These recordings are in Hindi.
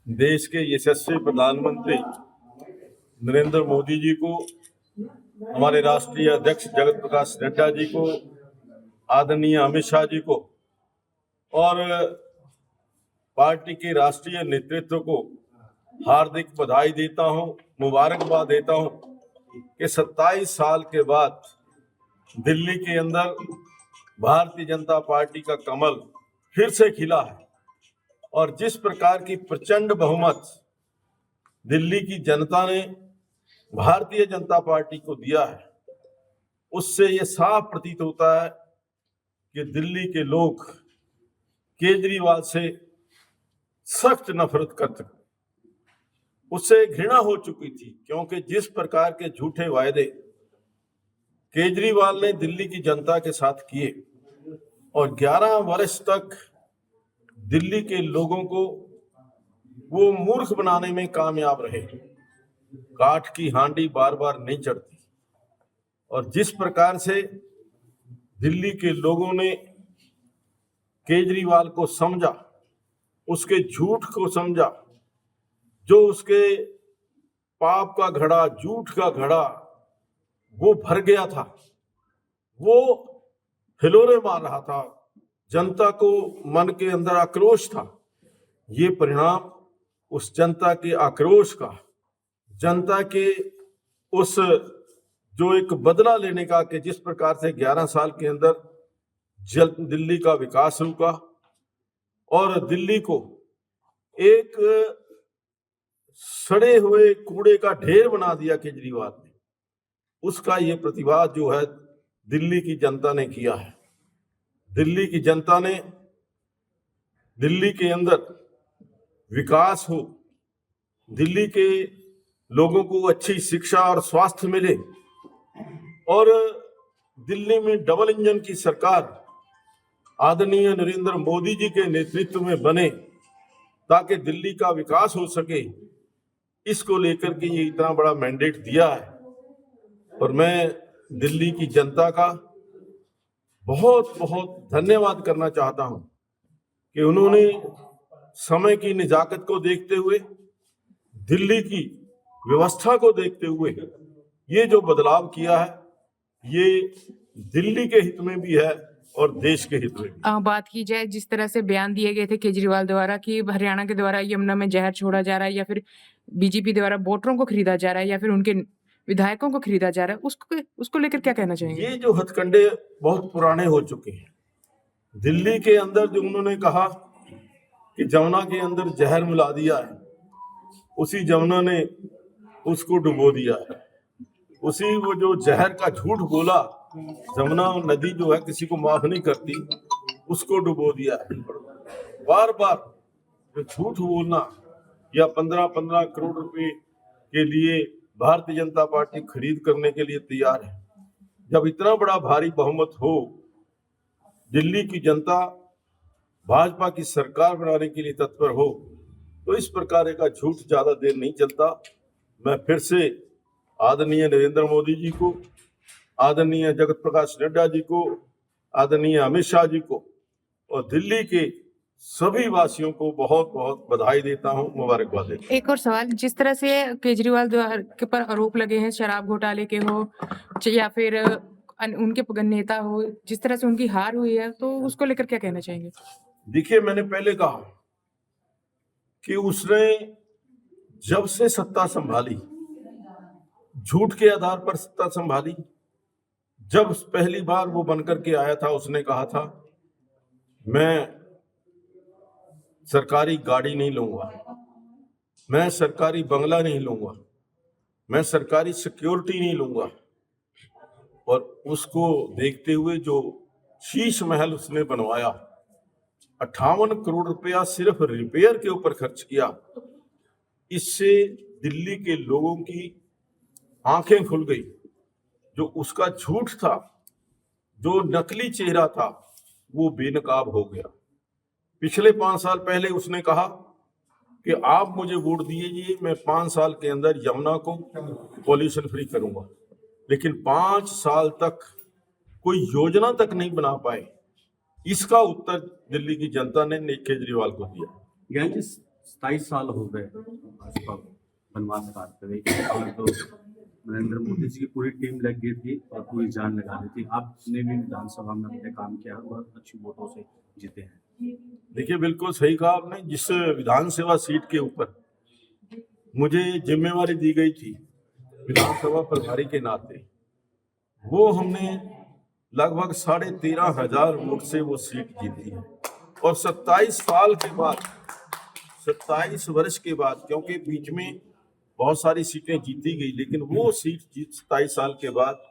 देश के यशस्वी प्रधानमंत्री नरेंद्र मोदी जी को, हमारे राष्ट्रीय अध्यक्ष जगत प्रकाश नड्डा जी को, आदरणीय अमित शाह जी को और पार्टी के राष्ट्रीय नेतृत्व को हार्दिक बधाई देता हूं, मुबारकबाद देता हूं कि 27 साल के बाद दिल्ली के अंदर भारतीय जनता पार्टी का कमल फिर से खिला है और जिस प्रकार की प्रचंड बहुमत दिल्ली की जनता ने भारतीय जनता पार्टी को दिया है, उससे ये साफ प्रतीत होता है कि दिल्ली के लोग केजरीवाल से सख्त नफरत करते, उससे घृणा हो चुकी थी, क्योंकि जिस प्रकार के झूठे वायदे केजरीवाल ने दिल्ली की जनता के साथ किए और 11 वर्ष तक दिल्ली के लोगों को वो मूर्ख बनाने में कामयाब रहे। काठ की हांडी बार बार नहीं चढ़ती और जिस प्रकार से दिल्ली के लोगों ने केजरीवाल को समझा, उसके झूठ को समझा, जो उसके पाप का घड़ा, झूठ का घड़ा वो भर गया था, वो हिलोरे मार रहा था, जनता को मन के अंदर आक्रोश था। ये परिणाम उस जनता के आक्रोश का, जनता के उस जो एक बदला लेने का, कि जिस प्रकार से 11 साल के अंदर दिल्ली का विकास रुका और दिल्ली को एक सड़े हुए कूड़े का ढेर बना दिया केजरीवाल ने, उसका ये प्रतिवाद जो है दिल्ली की जनता ने किया है। दिल्ली की जनता ने दिल्ली के अंदर विकास हो, दिल्ली के लोगों को अच्छी शिक्षा और स्वास्थ्य मिले और दिल्ली में डबल इंजन की सरकार आदरणीय नरेंद्र मोदी जी के नेतृत्व में बने ताकि दिल्ली का विकास हो सके, इसको लेकर के ये इतना बड़ा मैंडेट दिया है। और मैं दिल्ली की जनता का बहुत बहुत धन्यवाद करना चाहता हूं कि उन्होंने समय की निजाकत को देखते हुए, दिल्ली की व्यवस्था को देखते हुए ये जो बदलाव किया है, ये दिल्ली के हित में भी है और देश के हित में भी। बात की जाए जिस तरह से बयान दिए गए थे केजरीवाल द्वारा कि हरियाणा के द्वारा यमुना में जहर छोड़ा जा रहा है, या फिर बीजेपी द्वारा वोटरों को खरीदा जा रहा है, या फिर उनके विधायकों को खरीदा जा रहा है, उसको लेकर क्या कहना चाहेंगे? ये जो हथकंडे बहुत पुराने हो चुके हैं। दिल्ली के अंदर जो उन्होंने कहा कि जमुना के अंदर जहर मिला दिया है, उसी जमुना ने उसको डुबो दिया है। उसी वो जो जहर का झूठ बोला, जमुना नदी जो है किसी को माफ नहीं करती, उसको डुबो दिया है। बार बार जो झूठ बोलना, या 15-15 करोड़ रुपए के लिए भारतीय जनता पार्टी खरीद करने के लिए तैयार है। जब इतना बड़ा भारी बहुमत हो, दिल्ली की जनता भाजपा की सरकार बनाने के लिए तत्पर हो, तो इस प्रकार का झूठ ज्यादा देर नहीं चलता। मैं फिर से आदरणीय नरेंद्र मोदी जी को, आदरणीय जगत प्रकाश नड्डा जी को, आदरणीय अमित शाह जी को और दिल्ली के सभी वासियों को बहुत बहुत बधाई देता हूं, मुबारकबाद देता हूं। एक और सवाल, जिस तरह से केजरीवाल द्वारा के पर आरोप लगे हैं शराब घोटाले के हो या फिर उनके नेता हो, जिस तरह से उनकी हार हुई है, तो उसको लेकर क्या कहना चाहेंगे? देखिए, मैंने पहले कहा कि उसने जब से सत्ता संभाली, झूठ के आधार पर सत्ता संभाली। जब पहली बार वो बनकर के आया था, उसने कहा था मैं सरकारी गाड़ी नहीं लूंगा, मैं सरकारी बंगला नहीं लूंगा, मैं सरकारी सिक्योरिटी नहीं लूंगा। और उसको देखते हुए जो शीश महल उसने बनवाया, 58 करोड़ रुपया सिर्फ रिपेयर के ऊपर खर्च किया, इससे दिल्ली के लोगों की आंखें खुल गई। जो उसका झूठ था, जो नकली चेहरा था, वो बेनकाब हो गया। पिछले 5 साल पहले उसने कहा कि आप मुझे वोट दीजिए, मैं 5 साल के अंदर यमुना को पॉल्यूशन फ्री करूंगा, लेकिन 5 साल तक कोई योजना तक नहीं बना पाए। इसका उत्तर दिल्ली की जनता ने केजरीवाल को दिया। 27 साल हो गए भाजपा वनवास काटते हुए, और तो नरेंद्र मोदी जी की पूरी टीम लग गई थी और पूरी जान लगा दी थी। आपने भी विधानसभा में अपने काम किया, बहुत अच्छी वोटों से जीते हैं। देखिए, बिल्कुल सही कहा आपने। जिस विधानसभा सीट के ऊपर मुझे जिम्मेवारी दी गई थी विधानसभा प्रभारी के नाते, वो हमने लगभग 13,500 वोट से वो सीट जीती है। और 27 साल के बाद, 27 वर्ष के बाद, क्योंकि बीच में बहुत सारी सीटें जीती गई, लेकिन वो सीट 27 साल के बाद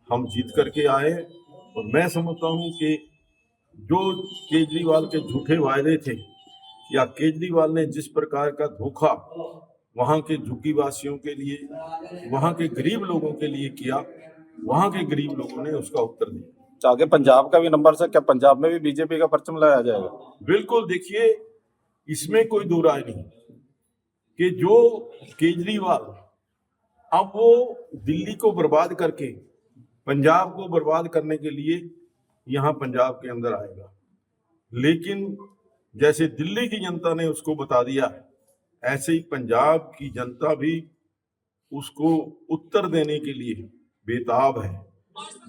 हम जीत करके आए। और मैं समझता हूँ कि जो केजरीवाल के झूठे वायदे थे, या केजरीवाल ने जिस प्रकार का धोखा वहां के झुग्गी वासियों के लिए, वहां के गरीब लोगों के लिए किया, वहां के गरीब लोगों ने उसका उत्तर दिया। आगे पंजाब का भी नंबर से, क्या पंजाब में भी बीजेपी का परचम लगाया जाएगा? बिल्कुल। देखिए, इसमें कोई दो राय नहीं कि जो केजरीवाल अब वो दिल्ली को बर्बाद करके पंजाब को बर्बाद करने के लिए यहाँ पंजाब के अंदर आएगा, लेकिन जैसे दिल्ली की जनता ने उसको बता दिया, ऐसे ही पंजाब की जनता भी उसको उत्तर देने के लिए बेताब है।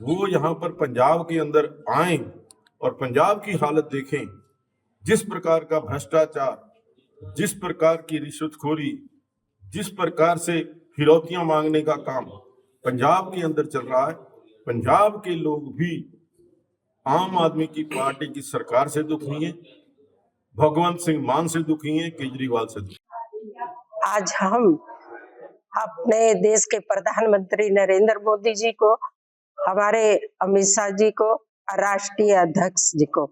वो यहाँ पर पंजाब के अंदर आए और पंजाब की हालत देखें, जिस प्रकार का भ्रष्टाचार, जिस प्रकार की रिश्वतखोरी, जिस प्रकार से फिरौतियां मांगने का काम पंजाब के अंदर चल रहा है। पंजाब के लोग भी आम आदमी की पार्टी की सरकार से दुखी हैं, भगवंत सिंह मान से दुखी हैं, केजरीवाल से दुखी। आज हम अपने देश के प्रधानमंत्री नरेंद्र मोदी जी को, हमारे अमित शाह जी को, राष्ट्रीय अध्यक्ष जी को,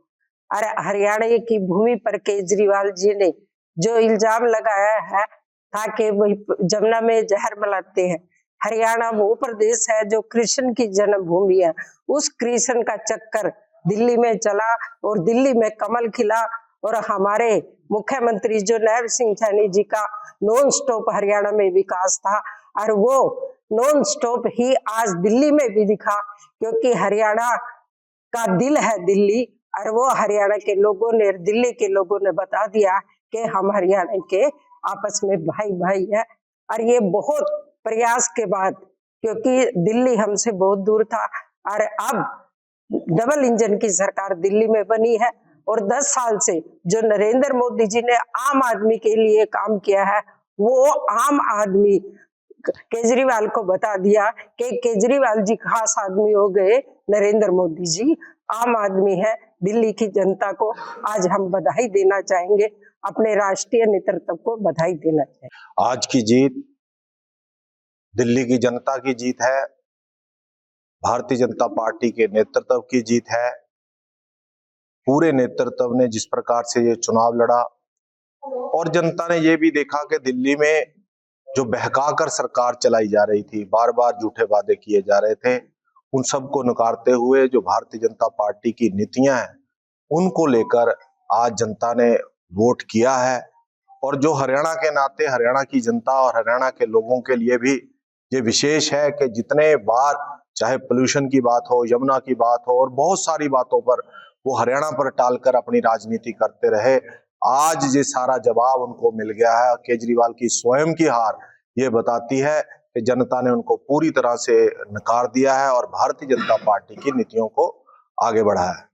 और हरियाणा की भूमि पर केजरीवाल जी ने जो इल्जाम लगाया है ताकि वही जमुना में जहर मिलाते हैं। हरियाणा वो प्रदेश है जो कृष्ण की जन्मभूमि है। उस कृष्ण का चक्कर दिल्ली में चला और दिल्ली में कमल खिला, और हमारे मुख्यमंत्री जो नैब सिंह सैनी जी का नॉन स्टॉप हरियाणा में विकास था, और वो नॉन स्टॉप ही आज दिल्ली में भी दिखा, क्योंकि हरियाणा का दिल है दिल्ली, और वो हरियाणा के लोगों ने, दिल्ली के लोगों ने बता दिया कि हम हरियाणा के आपस में भाई भाई है। और ये बहुत प्रयास के बाद, क्योंकि दिल्ली हमसे बहुत दूर था, और अब डबल इंजन की सरकार दिल्ली में बनी है, और 10 साल से जो नरेंद्र मोदी जी ने आम आदमी के लिए काम किया है, वो आम आदमी केजरीवाल को बता दिया कि केजरीवाल जी खास आदमी हो गए, नरेंद्र मोदी जी आम आदमी है। दिल्ली की जनता को आज हम बधाई देना चाहेंगे, अपने राष्ट्रीय नेतृत्व को बधाई देना चाहेंगे। आज की जीत दिल्ली की जनता की जीत है, भारतीय जनता पार्टी के नेतृत्व की जीत है। पूरे नेतृत्व ने जिस प्रकार से ये चुनाव लड़ा, और जनता ने ये भी देखा कि दिल्ली में जो बहकाकर सरकार चलाई जा रही थी, बार बार झूठे वादे किए जा रहे थे, उन सबको नकारते हुए जो भारतीय जनता पार्टी की नीतियां हैं उनको लेकर आज जनता ने वोट किया है। और जो हरियाणा के नाते हरियाणा की जनता और हरियाणा के लोगों के लिए भी ये विशेष है कि जितने बार चाहे पोल्यूशन की बात हो, यमुना की बात हो, और बहुत सारी बातों पर वो हरियाणा पर टालकर अपनी राजनीति करते रहे, आज ये सारा जवाब उनको मिल गया है। केजरीवाल की स्वयं की हार ये बताती है कि जनता ने उनको पूरी तरह से नकार दिया है और भारतीय जनता पार्टी की नीतियों को आगे बढ़ाया है।